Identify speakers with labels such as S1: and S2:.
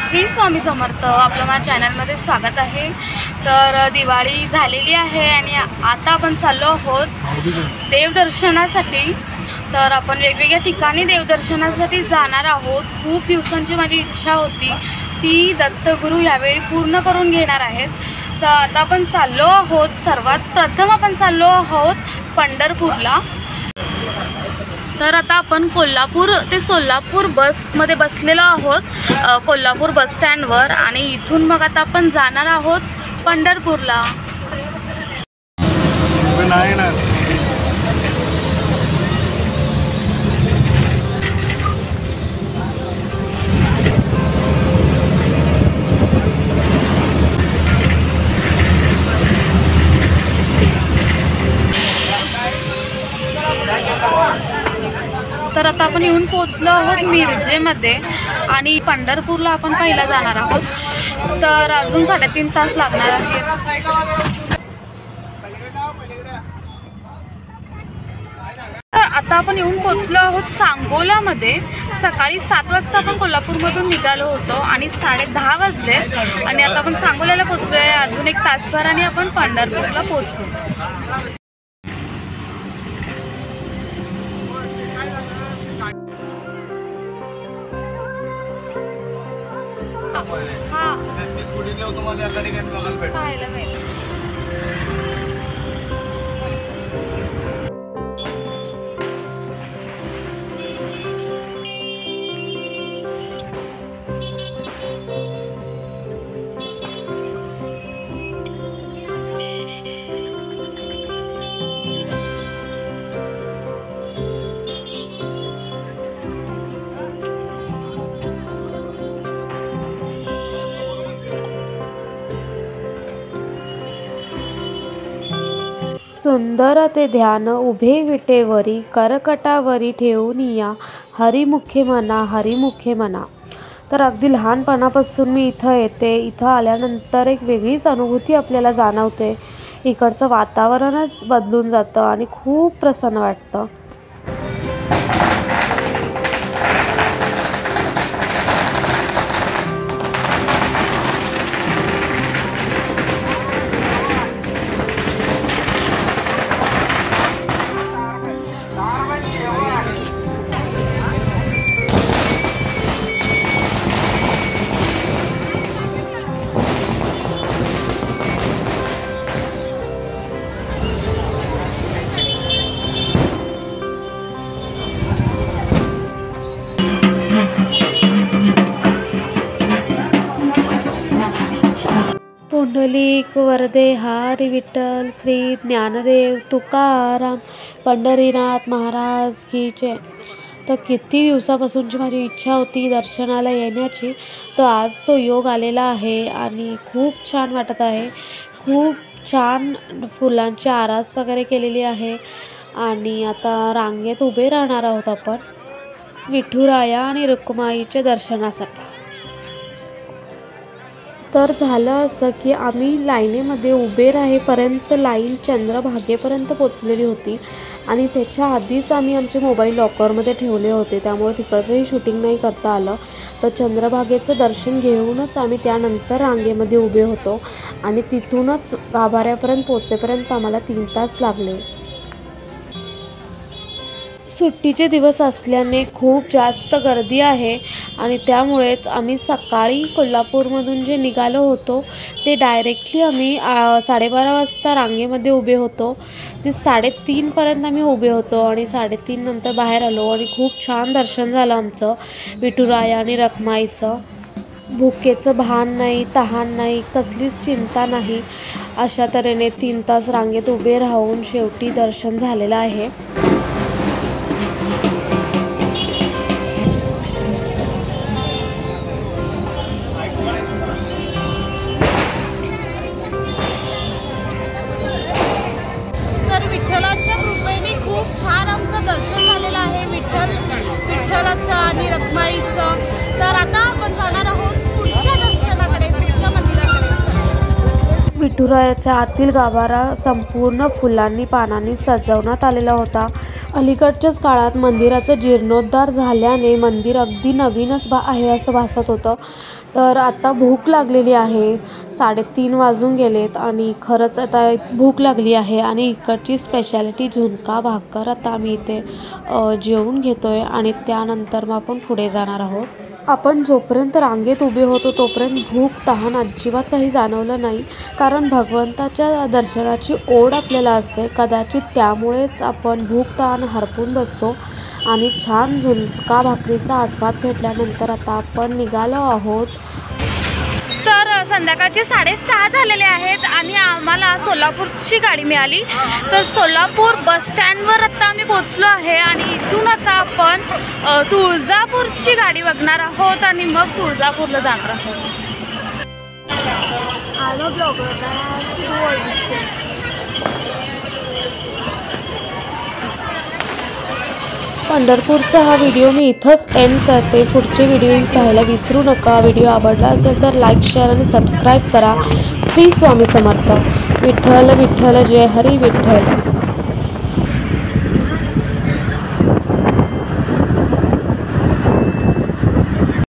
S1: श्री स्वामी समर्थ, आपलं माझ्या चॅनलमध्ये स्वागत आहे। तर दिवाळी झालेली आहे आणि आता आपण चाललो आहोत देवदर्शनासाठी। तर आपण वेगवेगळ्या ठिकाणी देवदर्शनासाठी जाणार आहोत। खूप दिवसांची माझी इच्छा होती ती दत्तगुरू यावेळी पूर्ण करून घेणार आहेत। तर आता आपण चाललो आहोत, सर्वात प्रथम आपण चाललो आहोत पंढरपूरला। तर आता आपण कोल्हापूर ते सोलापूर बसमध्ये बसलेलो आहोत, कोल्हापूर बस स्टँडवर, आणि इथून मग आता आपण जाणार आहोत पंढरपूरला। तर आता आपण येऊन पोचलो आहोत मिरजेमध्ये आणि पंढरपूरला आपण पहिला जाणार आहोत। तर अजून 3.5 तास लागणार आहेत। आता आपण येऊन पोचलो आहोत सांगोलामध्ये। सकाळी 7 वाजता आपण कोल्हापूरमधून निघालो होतो आणि 10:30 वाजले आणि आता आपण सांगोल्याला पोचलो आहे। अजून 1 तासभराने आपण पंढरपूरला पोचू।
S2: सुंदर ते ध्यान उभे विटेवरी, करकटावरी ठेवून या हरिमुखे मना, हरिमुखे मना। तर अगदी लहानपणापासून मी इथं येते। इथं आल्यानंतर एक वेगळीच अनुभूती आपल्याला जाणवते। इकडचं वातावरणच बदलून जातं आणि खूप प्रसन्न वाटतं। पुंडलिक वरदे हरी विठ्ठल, श्री ज्ञानदेव तुकाराम, पंढरीनाथ महाराज की जय। तर किती दिवसापासूनची माझी इच्छा होती दर्शनाला येण्याची, तर आज तो योग आलेला आहे आणि खूप छान वाटत आहे। खूप छान फुलांची आरास वगैरे केलेली आहे आणि आता रांगेत उभे राहणार आहोत आपण विठुराया आणि रुक्माईच्या दर्शनासाठी। तर झालं असं की आम्ही लाईनीमध्ये उभे राहेपर्यंत लाईन चंद्रभागेपर्यंत पोचलेली होती आणि त्याच्या आधीच आम्ही आमचे मोबाईल लॉकरमध्ये ठेवले होते, त्यामुळे तिकडचंही शूटिंग नाही करता आलं। तर चंद्रभागेचं दर्शन घेऊनच आम्ही त्यानंतर रांगेमध्ये उभे होतो आणि तिथूनच गाभाऱ्यापर्यंत पोचेपर्यंत आम्हाला 3 तास लागले। सुट्टीचे दिवस असल्याने खूप जास्त गर्दी आहे आणि त्यामुळेच आम्ही सकाळी कोल्हापूरमधून जे निघालो होतो ते डायरेक्टली आम्ही 12:30 वाजता रांगेमध्ये उभे होतो। ते 3:30 पर्यंत आम्ही उभे होतो आणि 3:30 नंतर बाहेर आलो आणि खूप छान दर्शन झालं आमचं विठुराया आणि रखमाईचं। भुकेचं भान नाही, तहान नाही, कसलीच चिंता नाही, अशा तऱ्हेने 3 तास रांगेत उभे राहून शेवटी दर्शन झालेलं आहे।
S1: विठ्ठलाच्या कृपेने खूप छान आमचं दर्शन झालेलं आहे विठ्ठलाचं आणि रखमाईचं। तर आता आपण जाणार आहोत पुढच्या दर्शनाकडे, पुढच्या मंदिराकडे।
S2: विठुरायाच्या आतील गाभारा संपूर्ण फुलांनी पानांनी सजवण्यात आलेला होता अलीकडच्याच काळात मंदिराचा जीर्णोद्धार झाल्याने मंदिर अगदी नवीनच आहे असं भासत होतं. तर आता भूक लागलेली आहे. 3:30 वाजून गेलेत आणि खरंच आता भूक लागली आहे आणि इकडची स्पेशालिटी झुणका भाकर आता आम्ही इथे जेवून घेतो आहे आणि त्यानंतर मग आपण पुढे जाणार आहोत. आपण जोपर्यंत रांगेत उभे होतो तोपर्यंत भूक तहान अजिबात काही जाणवलं नाही, कारण भगवंताच्या दर्शनाची ओढ आपल्याला असते. कदाचित त्यामुळेच आपण भूक तहान हरपून बसतो आणि छान झुणका भाकरीचा आस्वाद घेतल्यानंतर आता आपण निघालो आहोत.
S1: तर संध्याकाळचे 6:30 झालेले आहेत आणि आम्हाला सोलापूरची गाडी मिळाली. तर सोलापूर बस स्टँडवर आता आम्ही पोचलो आहे आणि इथून आता आपण तुळजापूरची गाडी बघणार आहोत आणि मग तुळजापूरला जाणार आहोत.
S2: पंढरपूरचा हा व्हिडिओ मी इथंच एंड करते. पुढचे व्हिडिओ पाहायला विसरू नका. व्हिडिओ आवडला असेल तर लाईक, शेअर आणि सबस्क्राईब करा. श्री स्वामी समर्थ. विठ्ठल विठ्ठल जय हरी विठ्ठल.